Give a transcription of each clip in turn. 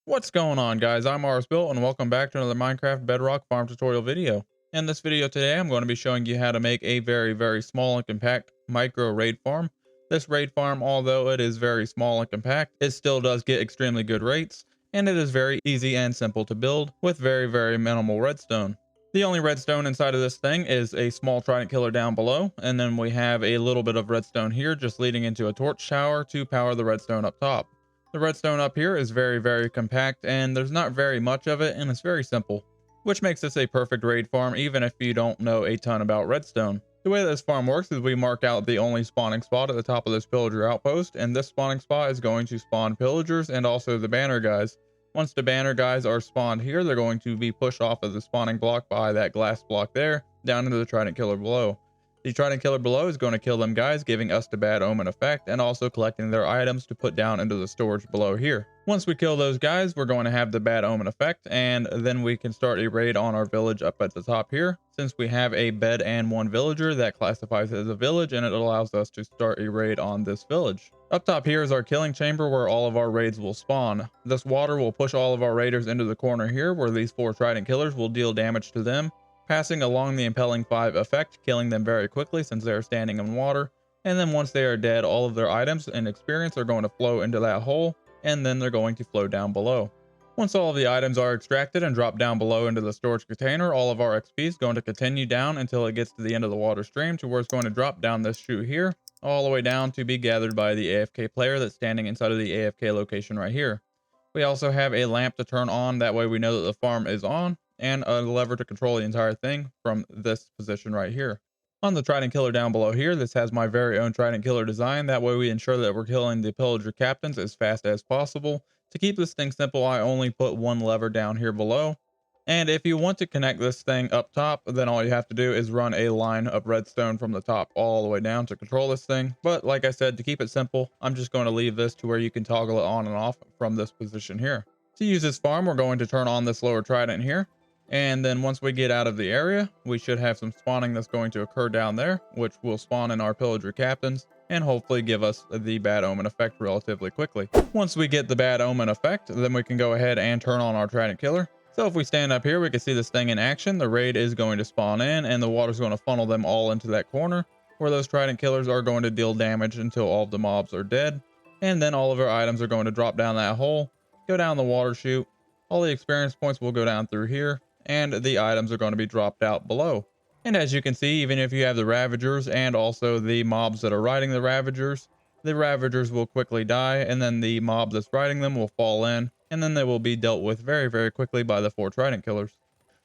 What's going on, guys? I'm Built and welcome back to another Minecraft Bedrock farm tutorial video. In this video today, I'm going to be showing you how to make a very small and compact micro raid farm. This raid farm, although it is very small and compact, it still does get extremely good rates, and it is very easy and simple to build with very minimal redstone. The only redstone inside of this thing is a small trident killer down below, and then we have a little bit of redstone here just leading into a torch tower to power the redstone up top. The redstone up here is very compact, and there's not very much of it, and it's very simple, which makes this a perfect raid farm even if you don't know a ton about redstone. The way this farm works is we mark out the only spawning spot at the top of this pillager outpost, and this spawning spot is going to spawn pillagers and also the banner guys. Once the banner guys are spawned here, they're going to be pushed off of the spawning block by that glass block there down into the trident killer below. The Trident Killer below is going to kill them guys, giving us the bad omen effect and also collecting their items to put down into the storage below here. Once we kill those guys, we're going to have the bad omen effect, and then we can start a raid on our village up at the top here. Since we have a bed and one villager, that classifies as a village, and it allows us to start a raid on this village. Up top here is our killing chamber where all of our raids will spawn. This water will push all of our raiders into the corner here where these 4 Trident Killers will deal damage to them, passing along the impaling 5 effect, killing them very quickly since they are standing in water. And then once they are dead, all of their items and experience are going to flow into that hole, and then they're going to flow down below. Once all of the items are extracted and dropped down below into the storage container, all of our XP is going to continue down until it gets to the end of the water stream to where it's going to drop down this chute here, all the way down to be gathered by the AFK player that's standing inside of the AFK location right here. We also have a lamp to turn on, that way we know that the farm is on, and a lever to control the entire thing from this position right here. On the Trident Killer down below here, this has my very own Trident Killer design. That way we ensure that we're killing the pillager captains as fast as possible. To keep this thing simple, I only put one lever down here below. And if you want to connect this thing up top, then all you have to do is run a line of redstone from the top all the way down to control this thing. But like I said, to keep it simple, I'm just going to leave this to where you can toggle it on and off from this position here. To use this farm, we're going to turn on this lower trident here. And then once we get out of the area, we should have some spawning that's going to occur down there, which will spawn in our pillager captains and hopefully give us the bad omen effect relatively quickly. Once we get the bad omen effect, then we can go ahead and turn on our trident killer. So if we stand up here, we can see this thing in action. The raid is going to spawn in and the water's going to funnel them all into that corner where those trident killers are going to deal damage until all of the mobs are dead. And then all of our items are going to drop down that hole, go down the water chute. All the experience points will go down through here, and the items are going to be dropped out below. And as you can see, even if you have the Ravagers and also the mobs that are riding the Ravagers will quickly die, and then the mob that's riding them will fall in, and then they will be dealt with very quickly by the 4 Trident Killers.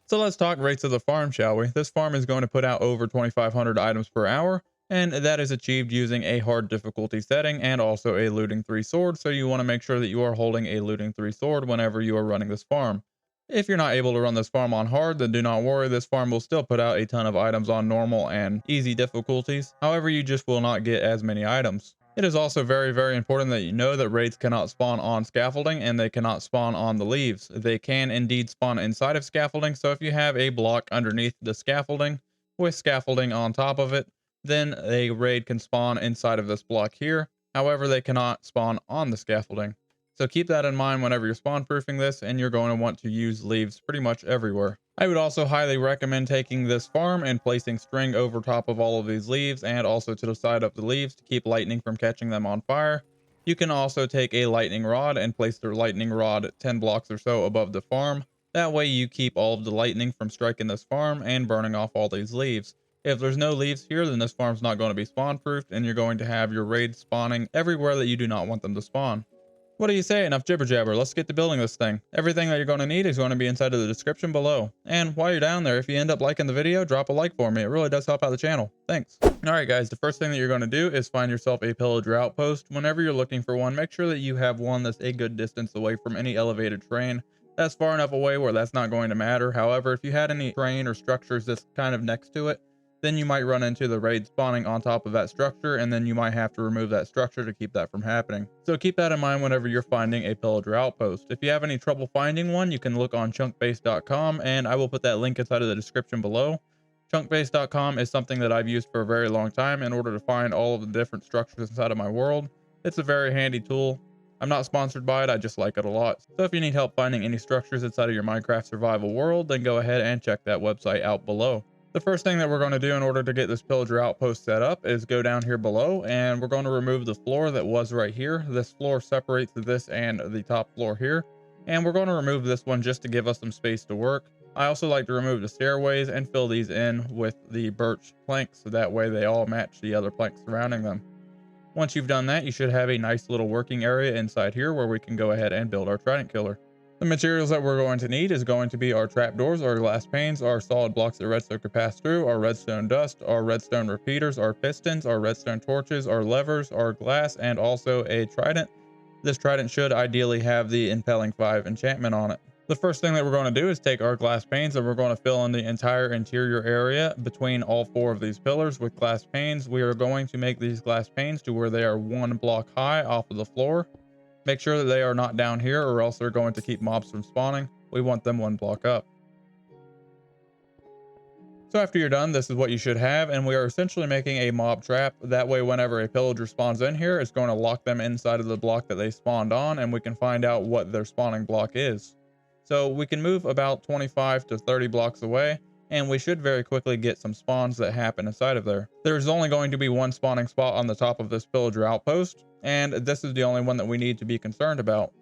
So let's talk rates of the farm, shall we? This farm is going to put out over 2,500 items per hour, and that is achieved using a hard difficulty setting and also a looting 3 sword, so you want to make sure that you are holding a looting 3 sword whenever you are running this farm. If you're not able to run this farm on hard, then do not worry, this farm will still put out a ton of items on normal and easy difficulties. However, you just will not get as many items. It is also very important that you know that raids cannot spawn on scaffolding and they cannot spawn on the leaves. They can indeed spawn inside of scaffolding, so if you have a block underneath the scaffolding with scaffolding on top of it, then a raid can spawn inside of this block here. However, they cannot spawn on the scaffolding. So keep that in mind whenever you're spawn proofing this, and you're going to want to use leaves pretty much everywhere. I would also highly recommend taking this farm and placing string over top of all of these leaves and also to the side of the leaves to keep lightning from catching them on fire. You can also take a lightning rod and place the lightning rod 10 blocks or so above the farm. That way you keep all of the lightning from striking this farm and burning off all these leaves. If there's no leaves here, then this farm's not going to be spawn proofed, and you're going to have your raids spawning everywhere that you do not want them to spawn. What do you say? Enough jibber jabber. Let's get to building this thing. Everything that you're going to need is going to be inside of the description below. And while you're down there, if you end up liking the video, drop a like for me. It really does help out the channel. Thanks. Alright guys, the first thing that you're going to do is find yourself a pillager outpost. Whenever you're looking for one, make sure that you have one that's a good distance away from any elevated terrain. That's far enough away where that's not going to matter. However, if you had any terrain or structures that's kind of next to it, then you might run into the raid spawning on top of that structure, and then you might have to remove that structure to keep that from happening. So keep that in mind whenever you're finding a pillager outpost. If you have any trouble finding one, you can look on chunkbase.com, and I will put that link inside of the description below. Chunkbase.com is something that I've used for a very long time in order to find all of the different structures inside of my world. It's a very handy tool. I'm not sponsored by it, I just like it a lot. So if you need help finding any structures inside of your Minecraft survival world, then go ahead and check that website out below. The first thing that we're going to do in order to get this Pillager Outpost set up is go down here below, and we're going to remove the floor that was right here. This floor separates this and the top floor here, and we're going to remove this one just to give us some space to work. I also like to remove the stairways and fill these in with the birch planks, so that way they all match the other planks surrounding them. Once you've done that, you should have a nice little working area inside here where we can go ahead and build our Trident killer. The materials that we're going to need is going to be our trapdoors, our glass panes, our solid blocks that redstone could pass through, our redstone dust, our redstone repeaters, our pistons, our redstone torches, our levers, our glass, and also a trident. This trident should ideally have the impaling 5 enchantment on it. The first thing that we're going to do is take our glass panes and we're going to fill in the entire interior area between all 4 of these pillars with glass panes. We are going to make these glass panes to where they are 1 block high off of the floor. Make sure that they are not down here or else they're going to keep mobs from spawning. We want them 1 block up. So after you're done, this is what you should have, and we are essentially making a mob trap. That way whenever a pillager spawns in here, it's going to lock them inside of the block that they spawned on, and we can find out what their spawning block is. So we can move about 25 to 30 blocks away, and we should very quickly get some spawns that happen inside of there. There's only going to be 1 spawning spot on the top of this Pillager Outpost, and this is the only one that we need to be concerned about.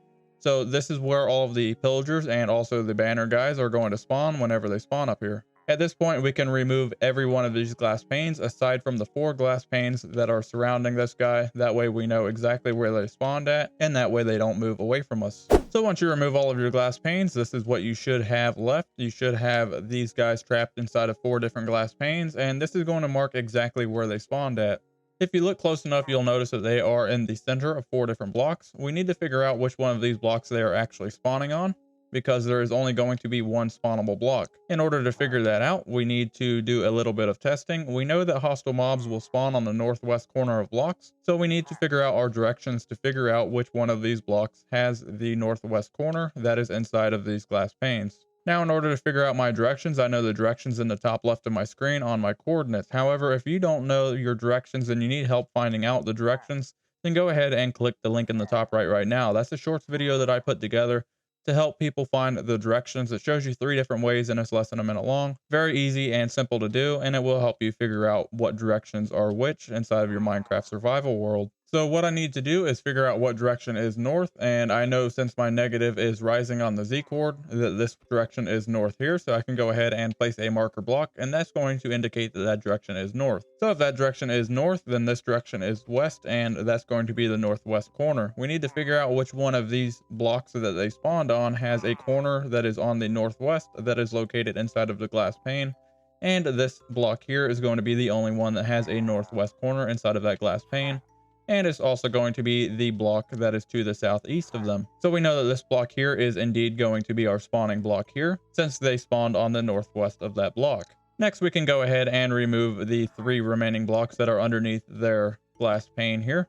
So this is where all of the pillagers and also the banner guys are going to spawn whenever they spawn up here. At this point, we can remove every one of these glass panes aside from the 4 glass panes that are surrounding this guy. That way we know exactly where they spawned at, and that way they don't move away from us. So once you remove all of your glass panes, this is what you should have left. You should have these guys trapped inside of 4 different glass panes, and this is going to mark exactly where they spawned at. If you look close enough, you'll notice that they are in the center of 4 different blocks. We need to figure out which one of these blocks they are actually spawning on, because there is only going to be 1 spawnable block. In order to figure that out, we need to do a little bit of testing. We know that hostile mobs will spawn on the northwest corner of blocks, so we need to figure out our directions to figure out which one of these blocks has the northwest corner that is inside of these glass panes. Now, in order to figure out my directions, I know the directions in the top left of my screen on my coordinates. However, if you don't know your directions and you need help finding out the directions, then go ahead and click the link in the top right now. That's a shorts video that I put together to help people find the directions. It shows you 3 different ways and it's less than a minute long. Very easy and simple to do, and it will help you figure out what directions are which inside of your Minecraft survival world. So what I need to do is figure out what direction is north, and I know since my negative is rising on the Z chord that this direction is north here, so I can go ahead and place a marker block, and that's going to indicate that that direction is north. So if that direction is north, then this direction is west, and that's going to be the northwest corner. We need to figure out which one of these blocks that they spawned on has a corner that is on the northwest that is located inside of the glass pane. And this block here is going to be the only one that has a northwest corner inside of that glass pane. And it's also going to be the block that is to the southeast of them. So we know that this block here is indeed going to be our spawning block here, since they spawned on the northwest of that block. Next, we can go ahead and remove the 3 remaining blocks that are underneath their glass pane here.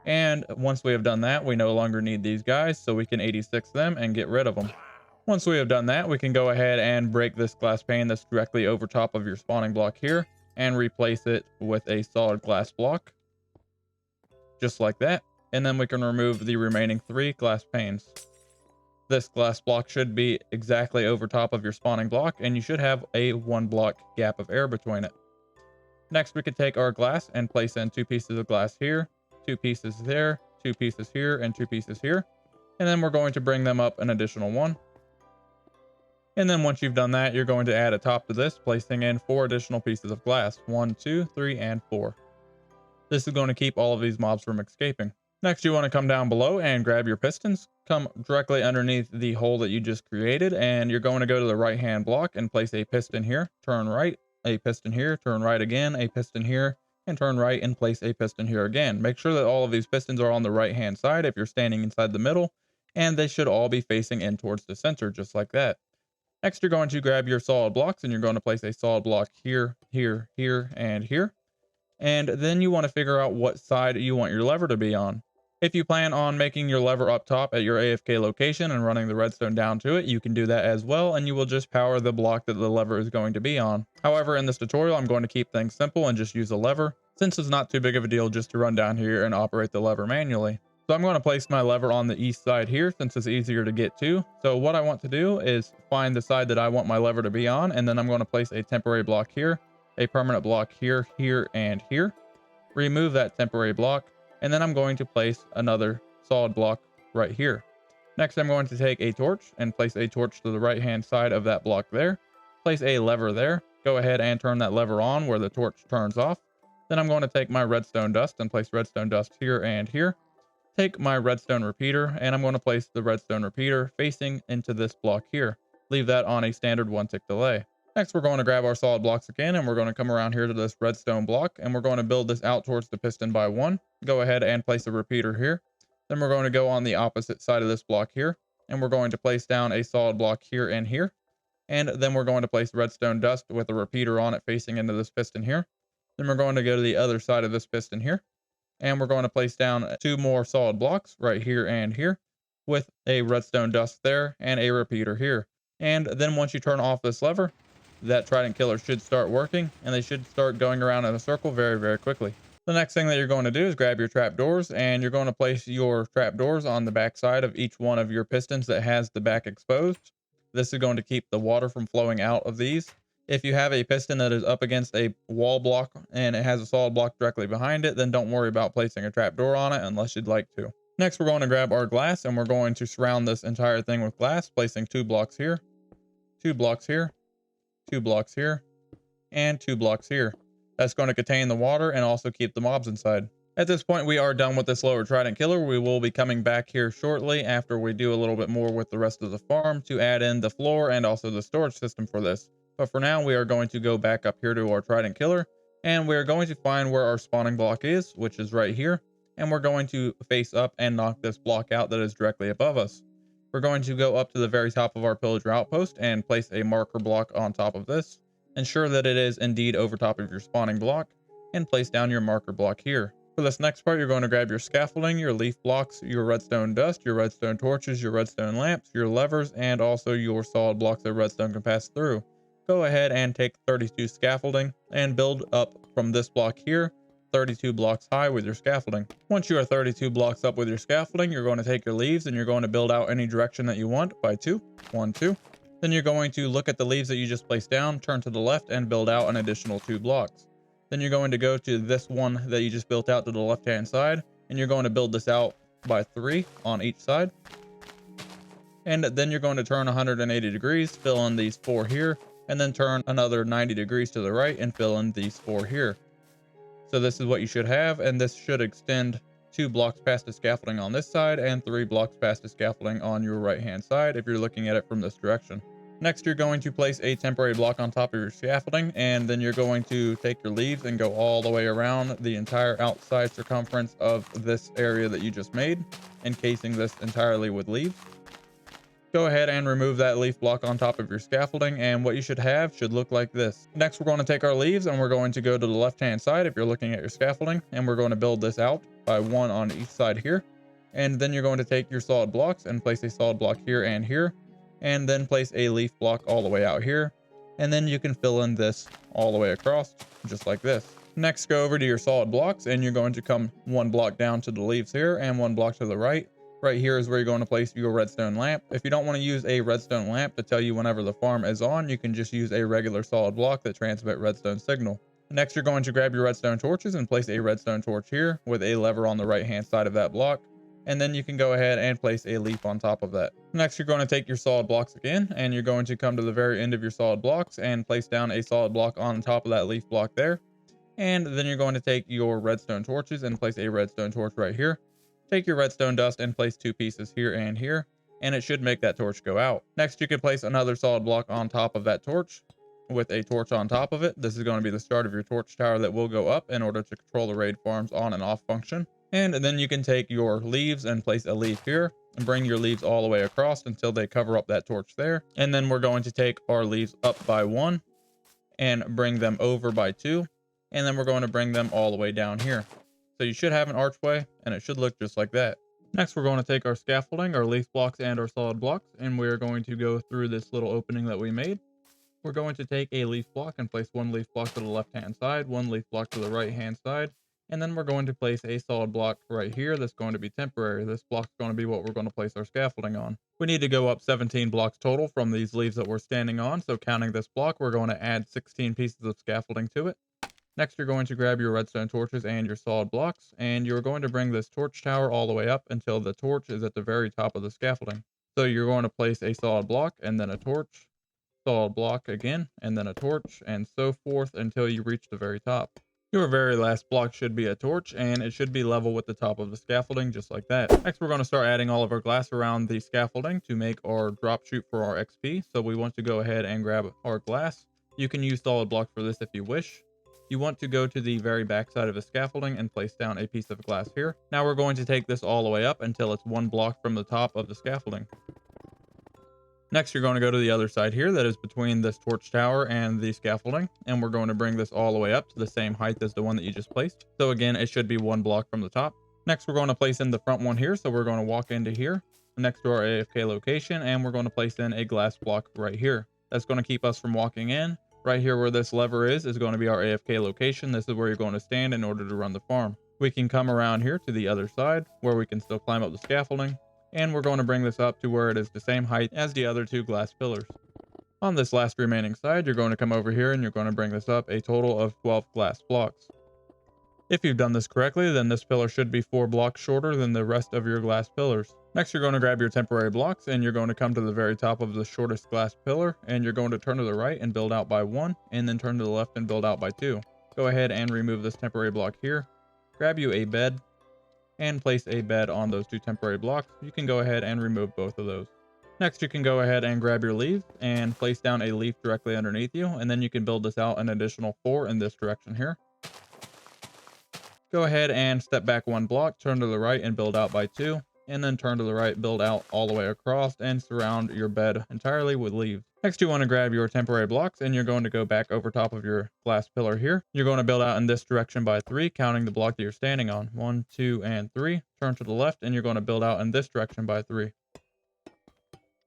And once we have done that, we no longer need these guys, so we can 86 them and get rid of them. Once we have done that, we can go ahead and break this glass pane that's directly over top of your spawning block here and replace it with a solid glass block. Just like that, and then we can remove the remaining 3 glass panes. This glass block should be exactly over top of your spawning block, and you should have a 1 block gap of air between it. Next, we could take our glass and place in 2 pieces of glass here, 2 pieces there, 2 pieces here, and 2 pieces here, and then we're going to bring them up an additional 1. And then once you've done that, you're going to add a top to this, placing in 4 additional pieces of glass, 1, 2, 3, and 4. This is going to keep all of these mobs from escaping. Next, you want to come down below and grab your pistons, come directly underneath the hole that you just created, and you're going to go to the right hand block and place a piston here, turn right, a piston here, turn right again, a piston here, and turn right and place a piston here again. Make sure that all of these pistons are on the right hand side if you're standing inside the middle, and they should all be facing in towards the center, just like that. Next, you're going to grab your solid blocks and you're going to place a solid block here, here, here, and here. And then you want to figure out what side you want your lever to be on. If you plan on making your lever up top at your AFK location and running the redstone down to it, you can do that as well, and you will just power the block that the lever is going to be on. However, in this tutorial, I'm going to keep things simple and just use a lever, since it's not too big of a deal just to run down here and operate the lever manually. So I'm going to place my lever on the east side here since it's easier to get to. So what I want to do is find the side that I want my lever to be on, and then I'm going to place a temporary block here, a permanent block here, here, and here. Remove that temporary block, and then I'm going to place another solid block right here. Next, I'm going to take a torch and place a torch to the right hand side of that block there. Place a lever there. Go ahead and turn that lever on where the torch turns off. Then I'm going to take my redstone dust and place redstone dust here and here. Take my redstone repeater, and I'm going to place the redstone repeater facing into this block here. Leave that on a standard 1 tick delay. Next, we're going to grab our solid blocks again, and we're going to come around here to this redstone block, and we're going to build this out towards the piston by 1. Go ahead and place a repeater here. Then we're going to go on the opposite side of this block here, and we're going to place down a solid block here and here. And then we're going to place redstone dust with a repeater on it facing into this piston here. Then we're going to go to the other side of this piston here, and we're going to place down 2 more solid blocks right here and here with a redstone dust there and a repeater here. And then once you turn off this lever, that Trident killer should start working, and they should start going around in a circle very, very quickly. The next thing that you're going to do is grab your trapdoors, and you're going to place your trapdoors on the back side of each one of your pistons that has the back exposed. This is going to keep the water from flowing out of these. If you have a piston that is up against a wall block and it has a solid block directly behind it, then don't worry about placing a trapdoor on it unless you'd like to. Next, we're going to grab our glass, and we're going to surround this entire thing with glass, placing 2 blocks here, 2 blocks here, 2 blocks here, and 2 blocks here. That's going to contain the water and also keep the mobs inside. At this point, we are done with this lower Trident killer. We will be coming back here shortly after we do a little bit more with the rest of the farm to add in the floor and also the storage system for this. But for now, we are going to go back up here to our Trident killer, and we're going to find where our spawning block is, which is right here. And we're going to face up and knock this block out that is directly above us. We're going to go up to the very top of our Pillager Outpost and place a marker block on top of this. Ensure that it is indeed over top of your spawning block, and place down your marker block here. For this next part, you're going to grab your scaffolding, your leaf blocks, your redstone dust, your redstone torches, your redstone lamps, your levers, and also your solid blocks that redstone can pass through. Go ahead and take 32 scaffolding and build up from this block here 32 blocks high with your scaffolding. Once you are 32 blocks up with your scaffolding, you're going to take your leaves and you're going to build out any direction that you want by 2. 1, 2. Then you're going to look at the leaves that you just placed down, turn to the left, and build out an additional 2 blocks. Then you're going to go to this one that you just built out to the left hand side, and you're going to build this out by 3 on each side. And then you're going to turn 180 degrees, fill in these 4 here, and then turn another 90 degrees to the right and fill in these 4 here. So this is what you should have, and this should extend 2 blocks past the scaffolding on this side and 3 blocks past the scaffolding on your right hand side if you're looking at it from this direction. Next, you're going to place a temporary block on top of your scaffolding, and then you're going to take your leaves and go all the way around the entire outside circumference of this area that you just made, encasing this entirely with leaves. Go ahead and remove that leaf block on top of your scaffolding, and what you should have should look like this. Next, we're going to take our leaves and we're going to go to the left hand side if you're looking at your scaffolding, and we're going to build this out by 1 on each side here. And then you're going to take your solid blocks and place a solid block here and here, and then place a leaf block all the way out here, and then you can fill in this all the way across just like this. Next, go over to your solid blocks, and you're going to come 1 block down to the leaves here and 1 block to the right. Right here is where you're going to place your redstone lamp. If you don't want to use a redstone lamp to tell you whenever the farm is on, you can just use a regular solid block that transmit redstone signal. Next, you're going to grab your redstone torches and place a redstone torch here with a lever on the right hand side of that block. And then you can go ahead and place a leaf on top of that. Next, you're going to take your solid blocks again, and you're going to come to the very end of your solid blocks and place down a solid block on top of that leaf block there. And then you're going to take your redstone torches and place a redstone torch right here. Take your redstone dust and place 2 pieces here and here, and it should make that torch go out. Next, you can place another solid block on top of that torch with a torch on top of it. This is going to be the start of your torch tower that will go up in order to control the raid farm's on and off function. And then you can take your leaves and place a leaf here and bring your leaves all the way across until they cover up that torch there. And then we're going to take our leaves up by 1 and bring them over by 2. And then we're going to bring them all the way down here. So you should have an archway, and it should look just like that. Next, we're going to take our scaffolding, our leaf blocks, and our solid blocks, and we're going to go through this little opening that we made. We're going to take a leaf block and place 1 leaf block to the left hand side, 1 leaf block to the right hand side, And then we're going to place a solid block right here that's going to be temporary. This block's going to be what we're going to place our scaffolding on. We need to go up 17 blocks total from these leaves that we're standing on. So counting this block, we're going to add 16 pieces of scaffolding to it. Next, you're going to grab your redstone torches and your solid blocks, and you're going to bring this torch tower all the way up until the torch is at the very top of the scaffolding. So you're going to place a solid block and then a torch, solid block again, and then a torch, and so forth until you reach the very top. Your very last block should be a torch, and it should be level with the top of the scaffolding, just like that. Next, we're going to start adding all of our glass around the scaffolding to make our drop chute for our XP. So we want to go ahead and grab our glass. You can use solid block for this if you wish. You want to go to the very back side of the scaffolding and place down a piece of glass here. Now we're going to take this all the way up until it's one block from the top of the scaffolding. Next, you're going to go to the other side here that is between this torch tower and the scaffolding, and we're going to bring this all the way up to the same height as the one that you just placed. So again, it should be one block from the top. Next, we're going to place in the front one here, so we're going to walk into here next to our AFK location, and we're going to place in a glass block right here. That's going to keep us from walking in. Right here where this lever is going to be our AFK location. This is where you're going to stand in order to run the farm. We can come around here to the other side where we can still climb up the scaffolding, and we're going to bring this up to where it is the same height as the other two glass pillars. On this last remaining side, you're going to come over here and you're going to bring this up a total of 12 glass blocks. If you've done this correctly, then this pillar should be 4 blocks shorter than the rest of your glass pillars. Next, you're going to grab your temporary blocks and you're going to come to the very top of the shortest glass pillar, and you're going to turn to the right and build out by 1, and then turn to the left and build out by 2. Go ahead and remove this temporary block here. Grab you a bed and place a bed on those 2 temporary blocks. You can go ahead and remove both of those. Next, you can go ahead and grab your leaf and place down a leaf directly underneath you, and then you can build this out an additional 4 in this direction here. Go ahead and step back 1 block, turn to the right and build out by 2, and then turn to the right, build out all the way across, and surround your bed entirely with leaves. Next, you want to grab your temporary blocks and you're going to go back over top of your glass pillar here. You're going to build out in this direction by 3, counting the block that you're standing on. 1, 2, and 3. Turn to the left and you're going to build out in this direction by 3.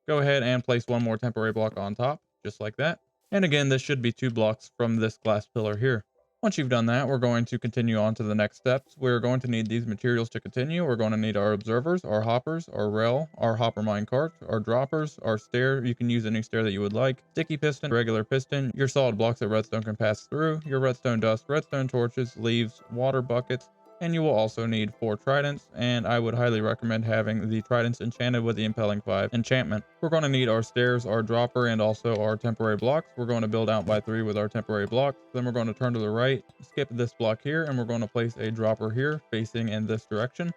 Go ahead and place 1 more temporary block on top, just like that. And again, this should be 2 blocks from this glass pillar here. Once you've done that, we're going to continue on to the next steps. We're going to need these materials to continue. We're going to need our observers, our hoppers, our rail, our hopper minecart, our droppers, our stair. You can use any stair that you would like. Sticky piston, regular piston, your solid blocks that redstone can pass through, your redstone dust, redstone torches, leaves, water buckets, and you will also need 4 tridents, and I would highly recommend having the tridents enchanted with the impaling 5 enchantment. We're going to need our stairs, our dropper, and also our temporary blocks. We're going to build out by 3 with our temporary blocks. Then we're going to turn to the right, skip this block here, and we're going to place a dropper here facing in this direction.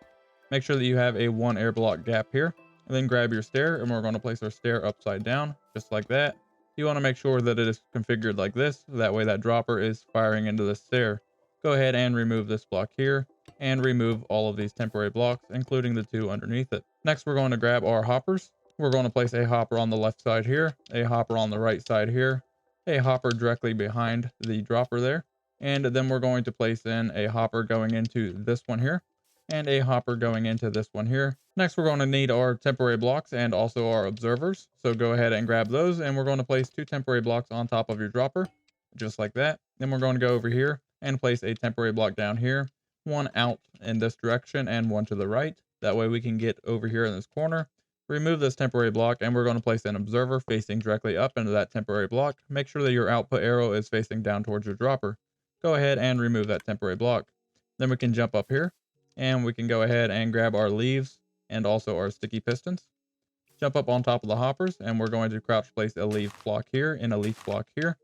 Make sure that you have a 1 air block gap here, and then grab your stair, and we're going to place our stair upside down, just like that. You want to make sure that it is configured like this, that way that dropper is firing into the stair. Go ahead and remove this block here, and remove all of these temporary blocks, including the 2 underneath it. Next, we're going to grab our hoppers. We're going to place a hopper on the left side here, a hopper on the right side here, a hopper directly behind the dropper there, and then we're going to place in a hopper going into this one here, and a hopper going into this one here. Next, we're going to need our temporary blocks and also our observers. So go ahead and grab those, and we're going to place 2 temporary blocks on top of your dropper, just like that. Then we're going to go over here and place a temporary block down here, 1 out in this direction and 1 to the right. That way we can get over here in this corner. Remove this temporary block, and we're going to place an observer facing directly up into that temporary block. Make sure that your output arrow is facing down towards your dropper. Go ahead and remove that temporary block. Then we can jump up here and we can go ahead and grab our leaves and also our sticky pistons. Jump up on top of the hoppers, and we're going to crouch place a leaf block here and a leaf block here.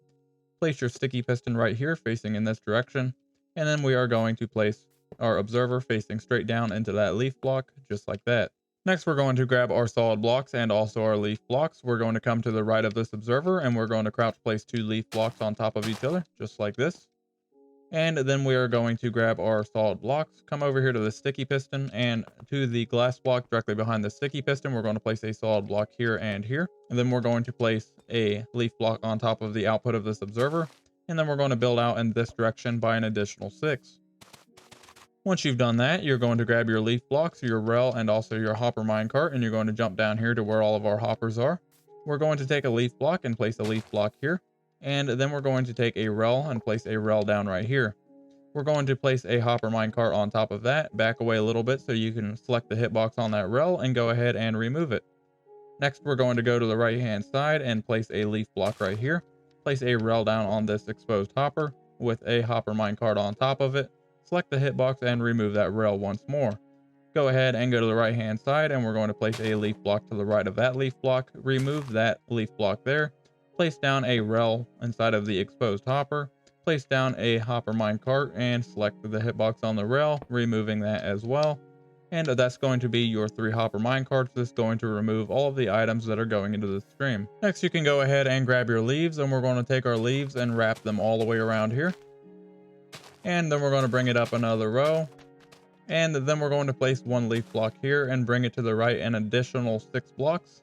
Place your sticky piston right here facing in this direction, and then we are going to place our observer facing straight down into that leaf block, just like that. Next, we're going to grab our solid blocks and also our leaf blocks. We're going to come to the right of this observer, and we're going to crouch place 2 leaf blocks on top of each other, just like this. And then we are going to grab our solid blocks, come over here to the sticky piston, and to the glass block directly behind the sticky piston, we're going to place a solid block here and here. And then we're going to place a leaf block on top of the output of this observer. And then we're going to build out in this direction by an additional 6. Once you've done that, you're going to grab your leaf blocks, your rail, and also your hopper minecart, and you're going to jump down here to where all of our hoppers are. We're going to take a leaf block and place a leaf block here. And then we're going to take a rail and place a rail down right here. We're going to place a hopper minecart on top of that, back away a little bit so you can select the hitbox on that rail and go ahead and remove it. Next, we're going to go to the right hand side and place a leaf block right here. Place a rail down on this exposed hopper with a hopper minecart on top of it. Select the hitbox and remove that rail once more. Go ahead and go to the right hand side and we're going to place a leaf block to the right of that leaf block. Remove that leaf block there. Place down a rail inside of the exposed hopper. Place down a hopper minecart and select the hitbox on the rail, removing that as well. And that's going to be your 3 hopper minecarts. This is going to remove all of the items that are going into the stream. Next, you can go ahead and grab your leaves, and we're going to take our leaves and wrap them all the way around here. And then we're going to bring it up another row. And then we're going to place 1 leaf block here and bring it to the right an additional 6 blocks.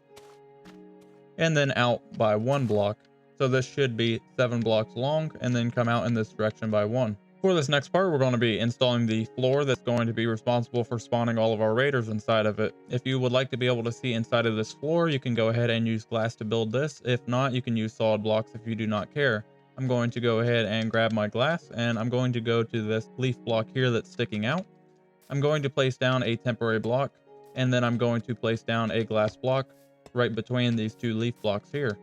And then out by 1 block. So this should be 7 blocks long and then come out in this direction by 1. For this next part, we're going to be installing the floor that's going to be responsible for spawning all of our raiders inside of it. If you would like to be able to see inside of this floor, you can go ahead and use glass to build this. If not, you can use solid blocks if you do not care. I'm going to go ahead and grab my glass and I'm going to go to this leaf block here that's sticking out. I'm going to place down a temporary block and then I'm going to place down a glass block right between these 2 leaf blocks here.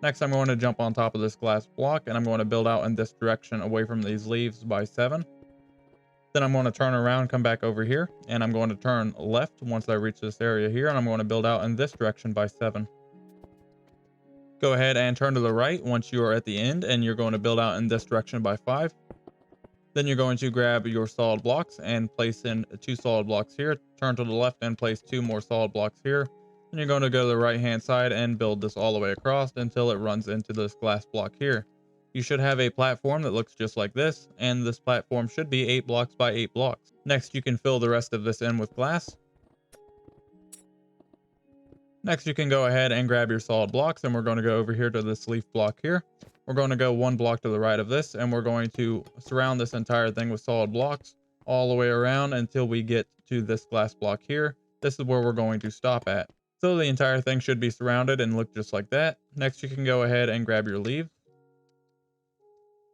Next, I'm going to jump on top of this glass block and I'm going to build out in this direction away from these leaves by 7. Then I'm going to turn around, come back over here, and I'm going to turn left once I reach this area here, and I'm going to build out in this direction by 7. Go ahead and turn to the right once you are at the end, and you're going to build out in this direction by 5. Then you're going to grab your solid blocks and place in 2 solid blocks here, turn to the left and place 2 more solid blocks here. And you're going to go to the right hand side and build this all the way across until it runs into this glass block here. You should have a platform that looks just like this, and this platform should be 8 blocks by 8 blocks. Next, you can fill the rest of this in with glass. Next, you can go ahead and grab your solid blocks, and we're going to go over here to this leaf block here. We're going to go 1 block to the right of this, and we're going to surround this entire thing with solid blocks all the way around until we get to this glass block here. This is where we're going to stop at. So the entire thing should be surrounded and look just like that. Next, you can go ahead and grab your leaves.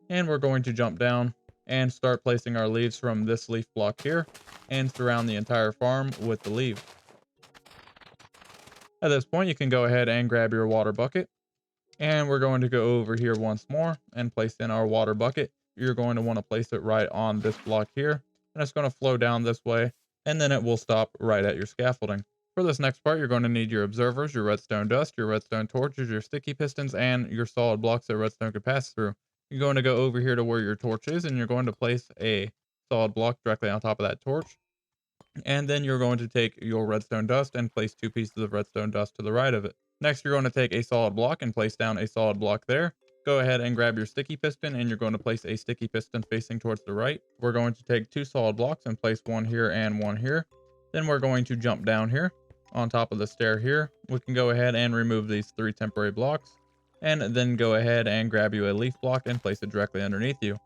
And we're going to jump down and start placing our leaves from this leaf block here and surround the entire farm with the leaves. At this point, you can go ahead and grab your water bucket. And we're going to go over here once more and place in our water bucket. You're going to want to place it right on this block here. And it's going to flow down this way. And then it will stop right at your scaffolding. For this next part, you're going to need your observers, your redstone dust, your redstone torches, your sticky pistons, and your solid blocks that redstone can pass through. You're going to go over here to where your torch is, and you're going to place a solid block directly on top of that torch. And then you're going to take your redstone dust and place 2 pieces of redstone dust to the right of it. Next, you're going to take a solid block and place down a solid block there. Go ahead and grab your sticky piston, and you're going to place a sticky piston facing towards the right. We're going to take 2 solid blocks and place 1 here and 1 here. Then we're going to jump down here on top of the stair here. We can go ahead and remove these 3 temporary blocks, and then go ahead and grab you a leaf block and place it directly underneath you.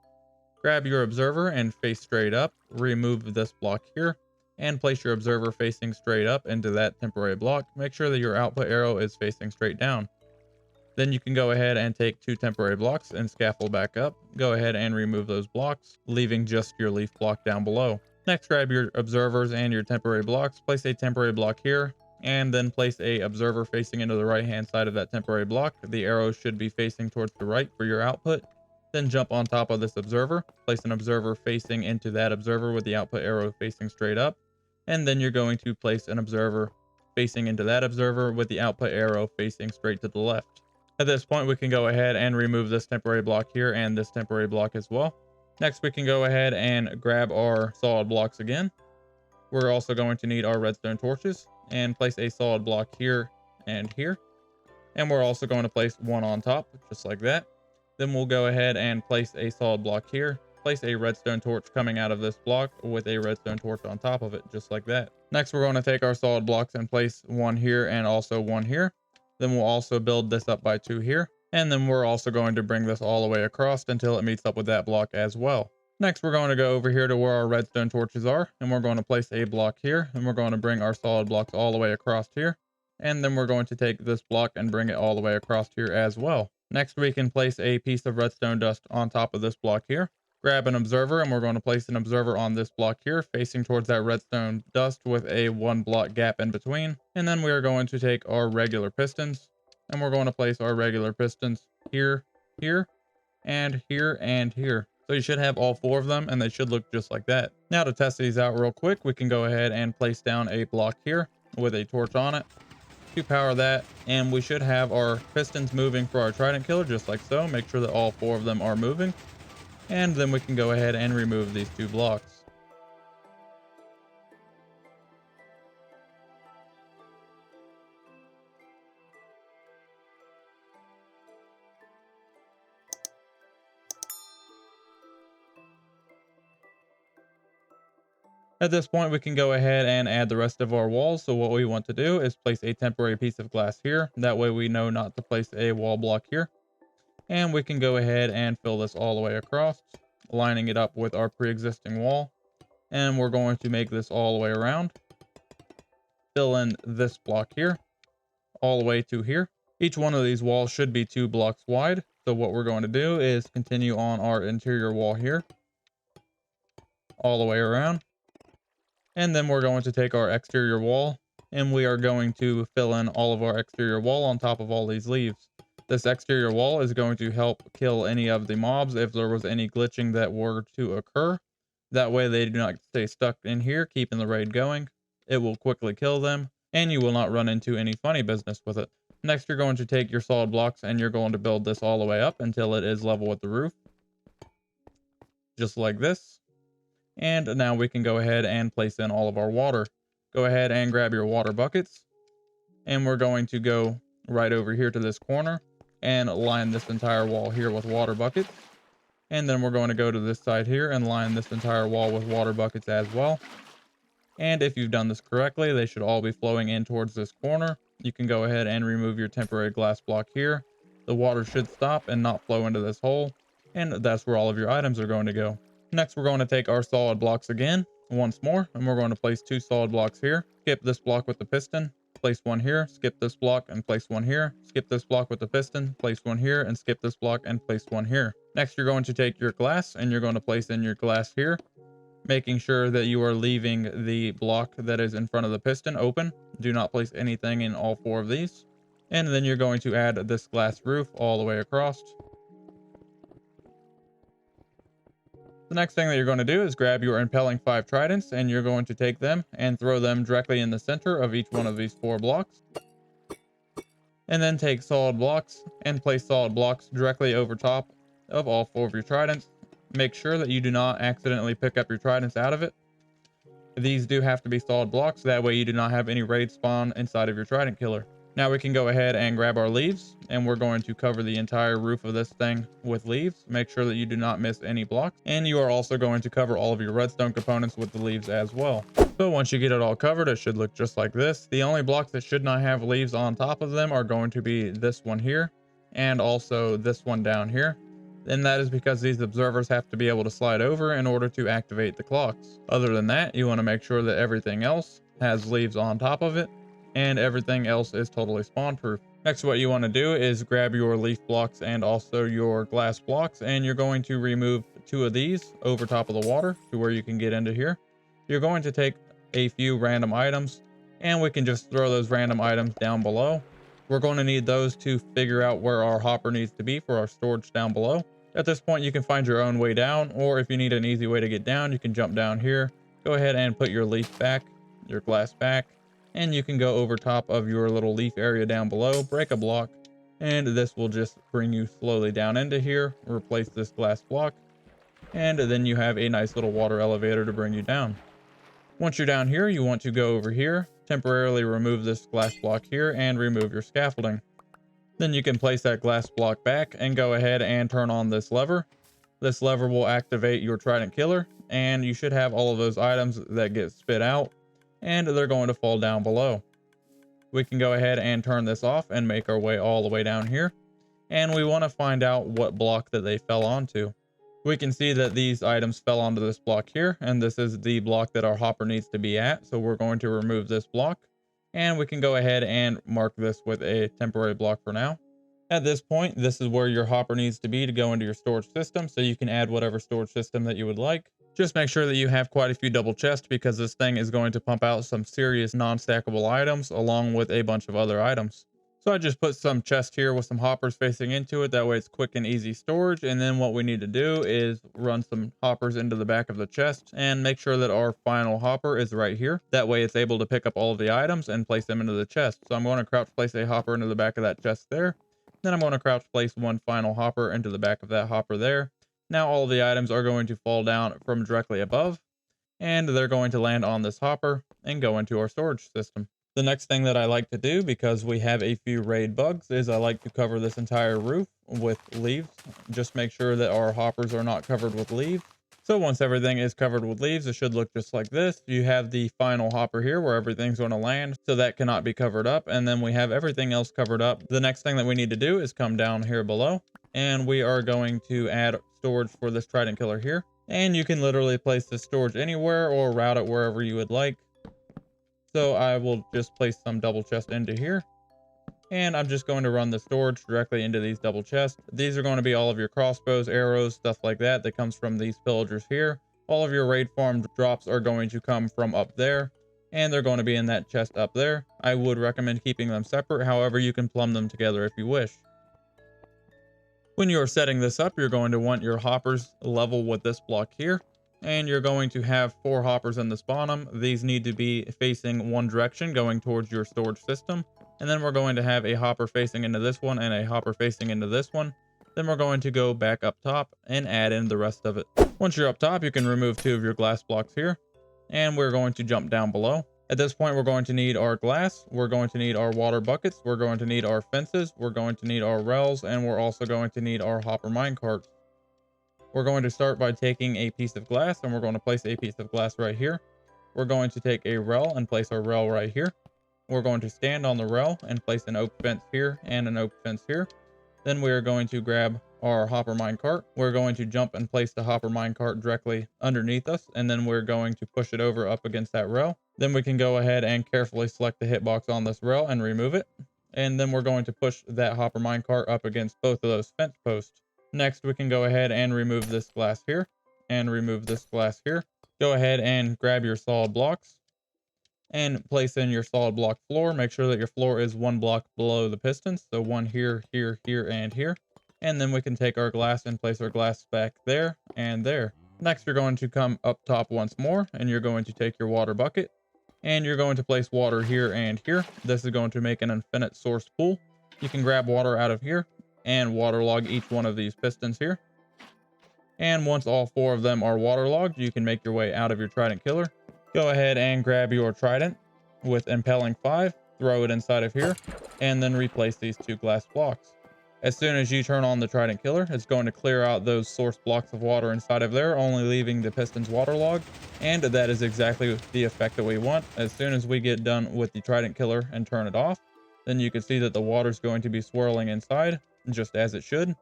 Grab your observer and face straight up. Remove this block here and place your observer facing straight up into that temporary block. Make sure that your output arrow is facing straight down. Then you can go ahead and take 2 temporary blocks and scaffold back up. Go ahead and remove those blocks, leaving just your leaf block down below. Next, grab your observers and your temporary blocks. Place a temporary block here, and then place a observer facing into the right hand side of that temporary block. The arrow should be facing towards the right for your output. Then jump on top of this observer. Place an observer facing into that observer with the output arrow facing straight up. And then you're going to place an observer facing into that observer with the output arrow facing straight to the left. At this point, we can go ahead and remove this temporary block here and this temporary block as well. Next, we can go ahead and grab our solid blocks again. We're also going to need our redstone torches and place a solid block here and here. And we're also going to place 1 on top, just like that. Then we'll go ahead and place a solid block here. Place a redstone torch coming out of this block with a redstone torch on top of it, just like that. Next, we're going to take our solid blocks and place 1 here and also 1 here. Then we'll also build this up by 2 here. And then we're also going to bring this all the way across until it meets up with that block as well. Next, we're going to go over here to where our redstone torches are, and we're going to place a block here, and we're going to bring our solid blocks all the way across here. And then we're going to take this block and bring it all the way across here as well. Next, we can place a piece of redstone dust on top of this block here. Grab an observer, and we're going to place an observer on this block here, facing towards that redstone dust with a 1 block gap in between. And then we are going to take our regular pistons, and we're going to place our regular pistons here, here, and here, and here. So you should have all 4 of them, and they should look just like that. Now to test these out real quick, we can go ahead and place down a block here with a torch on it to power that, and we should have our pistons moving for our trident killer just like so. Make sure that all 4 of them are moving, and then we can go ahead and remove these 2 blocks. At this point, we can go ahead and add the rest of our walls. So what we want to do is place a temporary piece of glass here. That way we know not to place a wall block here. And we can go ahead and fill this all the way across, lining it up with our pre-existing wall. And we're going to make this all the way around. Fill in this block here, all the way to here. Each one of these walls should be 2 blocks wide. So what we're going to do is continue on our interior wall here, all the way around. And then we're going to take our exterior wall, and we are going to fill in all of our exterior wall on top of all these leaves. This exterior wall is going to help kill any of the mobs if there was any glitching that were to occur. That way they do not stay stuck in here, keeping the raid going. It will quickly kill them, and you will not run into any funny business with it. Next, you're going to take your solid blocks, and you're going to build this all the way up until it is level with the roof. Just like this. And now we can go ahead and place in all of our water. Go ahead and grab your water buckets. And we're going to go right over here to this corner and line this entire wall here with water buckets. And then we're going to go to this side here and line this entire wall with water buckets as well. And if you've done this correctly, they should all be flowing in towards this corner. You can go ahead and remove your temporary glass block here. The water should stop and not flow into this hole. And that's where all of your items are going to go. Next, we're going to take our solid blocks again, once more, and we're going to place 2 solid blocks here. Skip this block with the piston, place 1 here, skip this block and place 1 here, skip this block with the piston, place 1 here, and skip this block and place 1 here. Next, you're going to take your glass and you're going to place in your glass here, making sure that you are leaving the block that is in front of the piston open. Do not place anything in all 4 of these. And then you're going to add this glass roof all the way across. The next thing that you're going to do is grab your impaling 5 tridents, and you're going to take them and throw them directly in the center of each one of these 4 blocks. And then take solid blocks and place solid blocks directly over top of all 4 of your tridents. Make sure that you do not accidentally pick up your tridents out of it. These do have to be solid blocks, that way you do not have any raid spawn inside of your trident killer. Now we can go ahead and grab our leaves, and we're going to cover the entire roof of this thing with leaves. Make sure that you do not miss any blocks, and you are also going to cover all of your redstone components with the leaves as well. So once you get it all covered, it should look just like this. The only blocks that should not have leaves on top of them are going to be this one here, and also this one down here. And that is because these observers have to be able to slide over in order to activate the clocks. Other than that, you want to make sure that everything else has leaves on top of it, and everything else is totally spawn proof. Next, what you want to do is grab your leaf blocks and also your glass blocks, and you're going to remove 2 of these over top of the water to where you can get into here. You're going to take a few random items, and we can just throw those random items down below. We're going to need those to figure out where our hopper needs to be for our storage down below. At this point, you can find your own way down, or if you need an easy way to get down, you can jump down here. Go ahead and put your leaf back, your glass back, and you can go over top of your little leaf area down below, break a block, and this will just bring you slowly down into here. Replace this glass block, and then you have a nice little water elevator to bring you down. Once you're down here, you want to go over here, temporarily remove this glass block here, and remove your scaffolding. Then you can place that glass block back and go ahead and turn on this lever. This lever will activate your Trident killer, and you should have all of those items that get spit out, and they're going to fall down below. We can go ahead and turn this off and make our way all the way down here, and we want to find out what block that they fell onto. We can see that these items fell onto this block here, and this is the block that our hopper needs to be at, so we're going to remove this block, and we can go ahead and mark this with a temporary block for now. At this point, this is where your hopper needs to be to go into your storage system, so you can add whatever storage system that you would like. Just make sure that you have quite a few double chests, because this thing is going to pump out some serious non-stackable items along with a bunch of other items. So I just put some chests here with some hoppers facing into it. That way it's quick and easy storage. And then what we need to do is run some hoppers into the back of the chest and make sure that our final hopper is right here. That way it's able to pick up all of the items and place them into the chest. So I'm going to crouch place a hopper into the back of that chest there. Then I'm going to crouch place one final hopper into the back of that hopper there. Now all of the items are going to fall down from directly above, and they're going to land on this hopper and go into our storage system. The next thing that I like to do, because we have a few raid bugs, is I like to cover this entire roof with leaves. Just make sure that our hoppers are not covered with leaves. So once everything is covered with leaves, it should look just like this. You have the final hopper here where everything's going to land, so that cannot be covered up. And then we have everything else covered up. The next thing that we need to do is come down here below, and we are going to add storage for this Trident killer here. And you can literally place this storage anywhere or route it wherever you would like. So I will just place some double chest into here. And I'm just going to run the storage directly into these double chests. These are going to be all of your crossbows, arrows, stuff like that comes from these pillagers here. All of your raid farm drops are going to come from up there, and they're going to be in that chest up there. I would recommend keeping them separate. However, you can plumb them together if you wish. When you're setting this up, you're going to want your hoppers level with this block here. And you're going to have 4 hoppers in the bottom. These need to be facing one direction, going towards your storage system. And then we're going to have a hopper facing into this one and a hopper facing into this one. Then we're going to go back up top and add in the rest of it. Once you're up top, you can remove 2 of your glass blocks here. And we're going to jump down below. At this point, we're going to need our glass. We're going to need our water buckets. We're going to need our fences. We're going to need our rails. And we're also going to need our hopper minecarts. We're going to start by taking a piece of glass, and we're going to place a piece of glass right here. We're going to take a rail and place our rail right here. We're going to stand on the rail and place an oak fence here and an oak fence here. Then we're going to grab our hopper minecart. We're going to jump and place the hopper minecart directly underneath us, and then we're going to push it over up against that rail. Then we can go ahead and carefully select the hitbox on this rail and remove it. And then we're going to push that hopper minecart up against both of those fence posts. Next, we can go ahead and remove this glass here and remove this glass here. Go ahead and grab your solid blocks and place in your solid block floor. Make sure that your floor is 1 block below the pistons. So 1 here, here, here, and here. And then we can take our glass and place our glass back there and there. Next, you're going to come up top once more, and you're going to take your water bucket and you're going to place water here and here. This is going to make an infinite source pool. You can grab water out of here and waterlog each one of these pistons here. And once all 4 of them are waterlogged, you can make your way out of your Trident killer. Go ahead and grab your Trident with impaling 5, throw it inside of here, and then replace these 2 glass blocks. As soon as you turn on the Trident killer, it's going to clear out those source blocks of water inside of there, only leaving the pistons waterlogged. And that is exactly the effect that we want. As soon as we get done with the Trident killer and turn it off, then you can see that the water is going to be swirling inside, just as it should.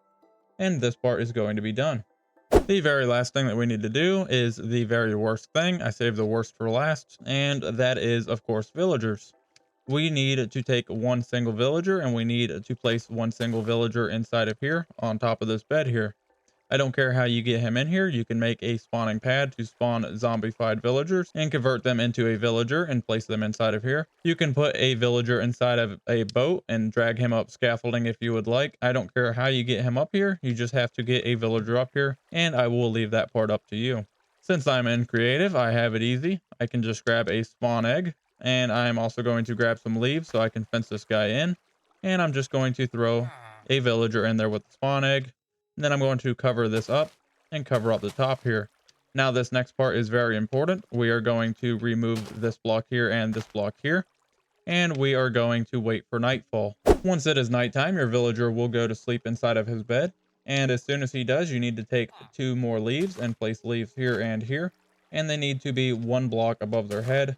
And this part is going to be done. The very last thing that we need to do is the very worst thing. I saved the worst for last, and that is, of course, villagers. We need to take 1 single villager, and we need to place 1 single villager inside of here on top of this bed here. I don't care how you get him in here. You can make a spawning pad to spawn zombified villagers and convert them into a villager and place them inside of here. You can put a villager inside of a boat and drag him up scaffolding if you would like. I don't care how you get him up here. You just have to get a villager up here, and I will leave that part up to you. Since I'm in creative, I have it easy. I can just grab a spawn egg, and I'm also going to grab some leaves so I can fence this guy in. And I'm just going to throw a villager in there with the spawn egg. And then I'm going to cover this up and cover up the top here. Now this next part is very important. We are going to remove this block here and this block here. And we are going to wait for nightfall. Once it is nighttime, your villager will go to sleep inside of his bed. And as soon as he does, you need to take 2 more leaves and place leaves here and here. And they need to be 1 block above their head,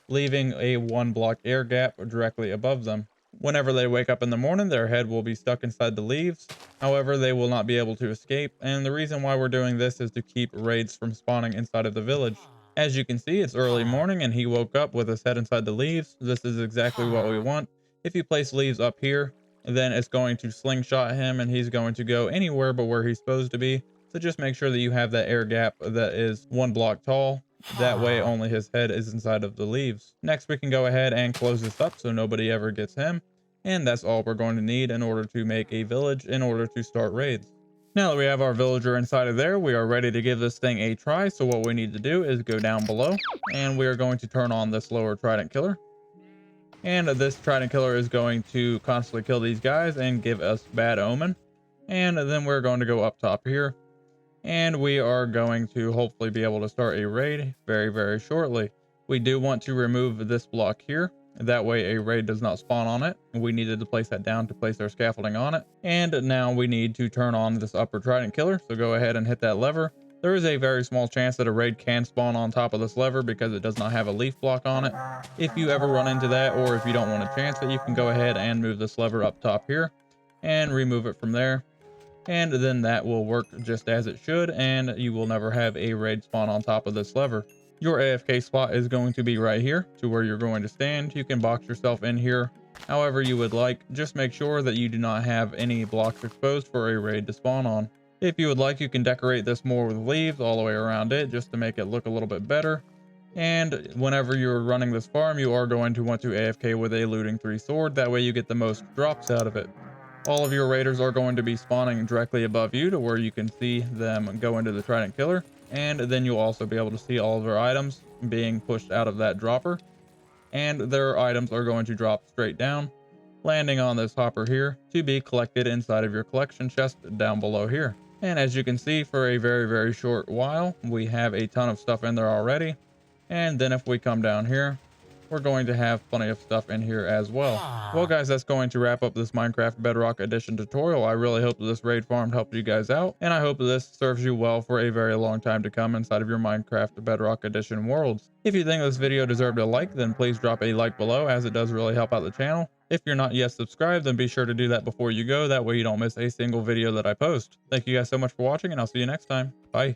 leaving a 1 block air gap directly above them. Whenever they wake up in the morning, their head will be stuck inside the leaves. However, they will not be able to escape. And the reason why we're doing this is to keep raids from spawning inside of the village. As you can see, it's early morning and he woke up with his head inside the leaves. This is exactly what we want. If you place leaves up here, then it's going to slingshot him and he's going to go anywhere but where he's supposed to be. So just make sure that you have that air gap that is 1 block tall. That way only his head is inside of the leaves. Next, we can go ahead and close this up so nobody ever gets him. And that's all we're going to need in order to make a village in order to start raids. Now that we have our villager inside of there, we are ready to give this thing a try. So what we need to do is go down below and we are going to turn on this lower trident killer. And this trident killer is going to constantly kill these guys and give us bad omen. And then we're going to go up top here. And we are going to hopefully be able to start a raid very, very shortly. We do want to remove this block here. That way a raid does not spawn on it. We needed to place that down to place our scaffolding on it. And now we need to turn on this upper trident killer. So go ahead and hit that lever. There is a very small chance that a raid can spawn on top of this lever because it does not have a leaf block on it. If you ever run into that, or if you don't want a chance that, you can go ahead and move this lever up top here and remove it from there. And then that will work just as it should, and you will never have a raid spawn on top of this lever. Your AFK spot is going to be right here to where you're going to stand. You can box yourself in here however you would like. Just make sure that you do not have any blocks exposed for a raid to spawn on. If you would like, you can decorate this more with leaves all the way around it just to make it look a little bit better. And whenever you're running this farm, you are going to want to AFK with a looting 3 sword. That way you get the most drops out of it. All of your raiders are going to be spawning directly above you to where you can see them go into the trident killer. And then you'll also be able to see all of their items being pushed out of that dropper. And their items are going to drop straight down, landing on this hopper here to be collected inside of your collection chest down below here. And as you can see, for a very, very short while, we have a ton of stuff in there already. And then if we come down here, we're going to have plenty of stuff in here as well. Well guys, that's going to wrap up this Minecraft Bedrock Edition tutorial. I really hope that this raid farm helped you guys out, and I hope that this serves you well for a very long time to come inside of your Minecraft Bedrock Edition worlds. If you think this video deserved a like, then please drop a like below, as it does really help out the channel. If you're not yet subscribed, then be sure to do that before you go. That way you don't miss a single video that I post. Thank you guys so much for watching, and I'll see you next time. Bye.